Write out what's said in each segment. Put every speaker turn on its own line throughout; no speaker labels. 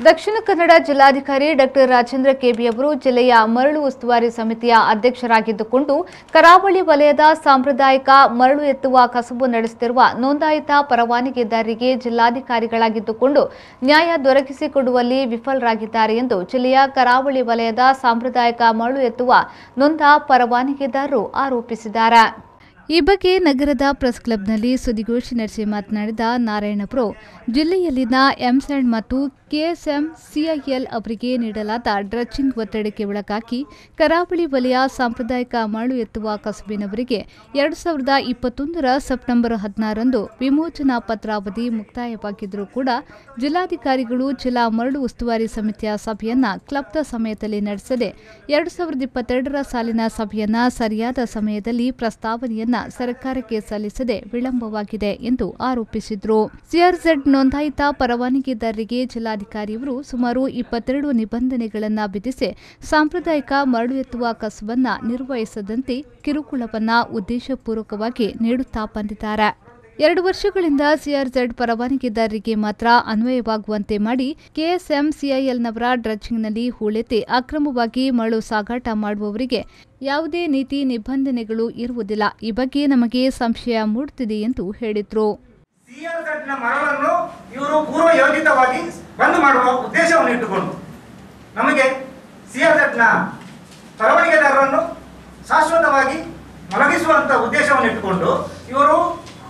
ದಕ್ಷಿಣ ಕನ್ನಡ ಜಿಲ್ಲಾಧಿಕಾರಿ doctor Rajendra KB ಅವರು ಜಿಲ್ಲೆಯ ಮರಳು ಉಸ್ತುವಾರಿ ಸಮಿತಿಯ ಅಧ್ಯಕ್ಷರಾಗಿದ್ದುಕೊಂಡು ಕರಾವಳಿ ವಲಯದ ಸಾಂಪ್ರದಾಯಿಕ ಮರಳು ಎತ್ತುವ ಕಸಬು ನಡೆಸುತ್ತಿರುವ ನೋಂದಾಯಿತ ಪರವಾನಗಿದಾರರಿಗೆ ಜಿಲ್ಲಾಧಿಕಾರಿಗಳಾಗಿದ್ದುಕೊಂಡು ನ್ಯಾಯ ದೊರಕಿಸಿಕೊಡುವಲ್ಲಿ ವಿಫಲರಾಗಿದ್ದಾರೆ ಎಂದು ಜಿಲ್ಲೆಯ ಕರಾವಳಿ ವಲಯದ ಸಾಂಪ್ರದಾಯಿಕ ಮರಳು ಎತ್ತುವ ನೊಂದ ಪರವಾನಗಿದಾರರು ಆರೋಪಿಸಿದ್ದಾರೆ. ಈ ಬಗ್ಗೆ ನಗರದ ಪ್ರೆಸ್ ಕ್ಲಬ್ನಲ್ಲಿ ಸುದ್ದಿಗೋಷ್ಠಿ ನಡೆಸಿ ಮಾತನಾಡಿದ ನಾರಾಯಣಪುರ, ಜಿಲ್ಲೆಯಲ್ಲಿನ ಎಂಸ್ಯಾಂಡ್ ಮತ್ತು ಕೆಎಸ್ಎಂ ಸಿಐಎಲ್ ಅವರಿಗೆ ನೀಡಲಾದ ಡ್ರಡ್ಜಿಂಗ್ ಒತ್ತಡಕ್ಕೆ ಒಳಗಾಗಿ ಕರಾವಳಿ ವಲಯ ಸಾಂಪ್ರದಾಯಿಕ ಮರಳು ಎತ್ತುವ ಕಸಬಿನವರಿಗೆ 2021 ಸೆಪ್ಟೆಂಬರ್ 16ರಂದು ವಿಮೋಚನಾ ಪತ್ರಾವಧಿ ಮುಕ್ತಾಯವಾಗಿದ್ದರೂ ಕೂಡ ಜಿಲ್ಲಾಧಿಕಾರಿಗಳು ಜಿಲ್ಲಾ ಮರಳು ಉಸ್ತುವಾರಿ ಸಮಿತಿಯ ಸಭೆಯನ್ನ ಕ್ಲಬ್ದ ಸಮಯದಲ್ಲಿ ನಡೆಸದೆ 2022ರ ಸಾಲಿನ ಸಭೆಯನ್ನ ಸರಿಯಾದ ಸಮಯದಲ್ಲಿ ಪ್ರಸ್ತಾವನೆಯನ್ನ ಸರ್ಕಾರಕ್ಕೆ ಸಲ್ಲಿಸದೆ ವಿಳಂಬವಾಗಿದೆ ಎಂದು ಆರೋಪಿಸಿದರು. ಸಿಆರ್ಝೆಡ್ ನೋಂದಾಯಿತ ಪರವಾನಗಿದಾರರಿಗೆ ಜಿಲ್ಲಾಧಿಕಾರಿಯವರು ಸುಮಾರು 22 ನಿಬಂಧನೆಗಳನ್ನು ವಿಧಿಸಿ ಸಾಂಪ್ರದಾಯಿಕ ಮರಳು ಎತ್ತುವ ಕಸಬನ್ನು ನಿರ್ವಹಿಸದಂತೆ ಕಿರುಕುಳವನ್ನ ಉದ್ದೇಶಪೂರ್ವಕವಾಗಿ ನೀಡುತ್ತಾ ಬಂದಿದ್ದಾರೆ. 2 ವರ್ಷಗಳಿಂದ ಸಿಆರ್ಝೆಡ್ ಪರವಾನಗಿದಾರರಿಗೆ ಮಾತ್ರ ಅನ್ವಯವಾಗುವಂತೆ ಮಾಡಿ ಕೆಎಸ್ಎಂ ಸಿಐಎಲ್ನವರ ಡ್ರಡ್ಜಿಂಗ್ನಲ್ಲಿ ಹೂಳೆತ್ತಿ ಅಕ್ರಮವಾಗಿ ಮರಳು ಸಾಗಾಟ ಮಾಡುವವರಿಗೆ ಯಾವುದೇ ನೀತಿ ನಿಬಂಧನೆಗಳು ಇರುವುದಿಲ್ಲ. ಈ ಬಗ್ಗೆ ನಮಗೆ ಸಂಶಯ ಮೂಡುತ್ತಿದೆ ಎಂದು ಹೇಳಿದರು.
ಸಿಆರ್ಝೆಡ್ನ ಮರಳನ್ನು ಇವರು ಪೂರ್ವ ಯೋಜಿತವಾಗಿ ಬಂದ್ ಮಾಡುವ ಉದ್ದೇಶವನ್ನು ಇಟ್ಟುಕೊಂಡು ನಮಗೆ ಸಿಆರ್ಝೆಡ್ನ ಪರವಾನಗಿದಾರರನ್ನು ಶಾಶ್ವತವಾಗಿ ಮಲಗಿಸುವಂತ ಉದ್ದೇಶವನ್ನು ಇಟ್ಟುಕೊಂಡು ಇವರು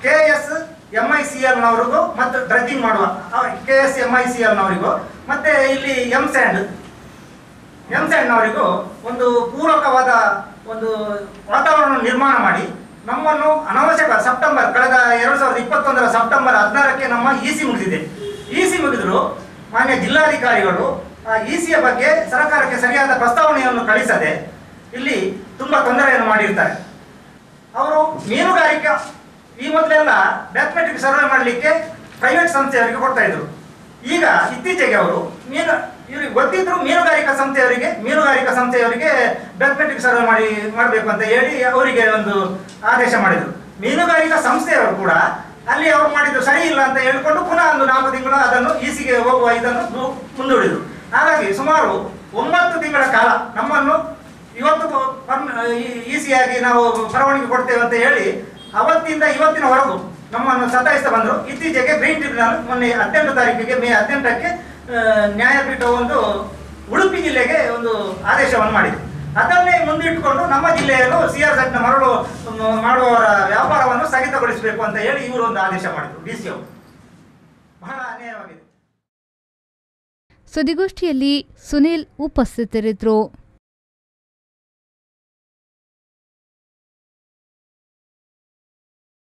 KSMICLನವರಿಗೂ ಮತ್ತು ಡ್ರಡ್ಜಿಂಗ್ ಮಾಡುವ KSMICLನವರಿಗೂ ಮತ್ತೆ ಇಲ್ಲಿ ಎಂಸ್ಯಾಂಡ್ನವರಿಗೂ ಒಂದು ಪೂರಕವಾದ ಒಂದು ವಾತಾವರಣ ನಿರ್ಮಾಣ ಮಾಡಿ ನಮ್ಮನ್ನು ಅನಾವಶ್ಯಕ ಕಳೆದ 2021 ಸೆಪ್ಟೆಂಬರ್ 16ಕ್ಕೆ ನಮ್ಮ ಇಸಿ ಮುಗಿದಿದೆ. ಇಸಿ ಮುಗಿದ್ರು ಮಾನ್ಯ ಜಿಲ್ಲಾಧಿಕಾರಿಗಳು ಇಸಿಯ ಬಗ್ಗೆ ಸರ್ಕಾರಕ್ಕೆ ಸರಿಯಾದ ಪ್ರಸ್ತಾವನೆಯನ್ನು ಕಳಿಸದೆ ಇಲ್ಲಿ ತುಂಬಾ ತೊಂದರೆಯನ್ನು ಮಾಡಿರ್ತಾರೆ. ಅವರು ಮೀನುಗಾರಿಕೆ ಈ ಮೊದಲೆಲ್ಲ ಮ್ಯಾಥಮೆಟಿಕ್ ಸರ್ವೆ ಮಾಡಲಿಕ್ಕೆ ಪ್ರೈವೇಟ್ ಸಂಸ್ಥೆಯವರಿಗೆ ಕೊಡ್ತಾ ಇದ್ರು. ಈಗ ಇತ್ತೀಚೆಗೆ ಅವರು ಇವ್ರಿಗೆ ಗೊತ್ತಿದ್ರು ಮೀನುಗಾರಿಕಾ ಸಂಸ್ಥೆಯವರಿಗೆ ಮ್ಯಾಥಮೆಟಿಕ್ ಸರ್ವೆ ಮಾಡಬೇಕು ಅಂತ ಹೇಳಿ ಅವರಿಗೆ ಒಂದು ಆದೇಶ ಮಾಡಿದ್ರು. ಮೀನುಗಾರಿಕಾ ಸಂಸ್ಥೆಯವರು ಕೂಡ ಅಲ್ಲಿ ಅವರು ಮಾಡಿದ್ದು ಸರಿ ಇಲ್ಲ ಅಂತ ಹೇಳಿಕೊಂಡು ಪುನಃ ಒಂದು 4 ತಿಂಗಳು ಅದನ್ನು ಇಸಿಗೆ ಹೋಗುವ ಇದನ್ನು ಮುಂದೂಡಿದ್ರು. ಹಾಗಾಗಿ ಸುಮಾರು 9 ತಿಂಗಳ ಕಾಲ ನಮ್ಮನ್ನು ಇವತ್ತು ಇಸಿಯಾಗಿ ನಾವು ಪರವಾನಗಿ ಕೊಡ್ತೇವೆ ಅಂತ ಹೇಳಿ ಅವತ್ತಿಂದ ಇವತ್ತಿನವರೆಗೂ ನಮ್ಮನ್ನು ಸತಾಯಿಸ್ತಾ ಬಂದರು. ಇತ್ತೀಚೆಗೆ ಗ್ರೀನ್ ಟ್ರಿಬ್ಯುನಲ್ ಮೊನ್ನೆ 18 ತಾರೀಕಿಗೆ ಮೇ 18ಕ್ಕೆ ನ್ಯಾಯಪೀಠ ಒಂದು ಉಡುಪಿ ಜಿಲ್ಲೆಗೆ ಒಂದು ಆದೇಶವನ್ನು ಮಾಡಿದೆ. ಅದನ್ನೇ ಮುಂದಿಟ್ಟುಕೊಂಡು ನಮ್ಮ ಜಿಲ್ಲೆಯಲ್ಲೂ ಸಿಆರ್ಝೆಡ್ನ ಮರಳು ಮಾಡುವವರ ವ್ಯಾಪಾರವನ್ನು ಸ್ಥಗಿತಗೊಳಿಸಬೇಕು ಅಂತ ಹೇಳಿ ಇವರು ಒಂದು ಆದೇಶ ಮಾಡಿದರು. ಡಿಸಿ ಅವರು ಬಹಳ ಅನ್ಯಾಯವಾಗಿದೆ.
ಸುದ್ದಿಗೋಷ್ಠಿಯಲ್ಲಿ ಸುನೀಲ್ ಉಪಸ್ಥಿತರಿದ್ದರು.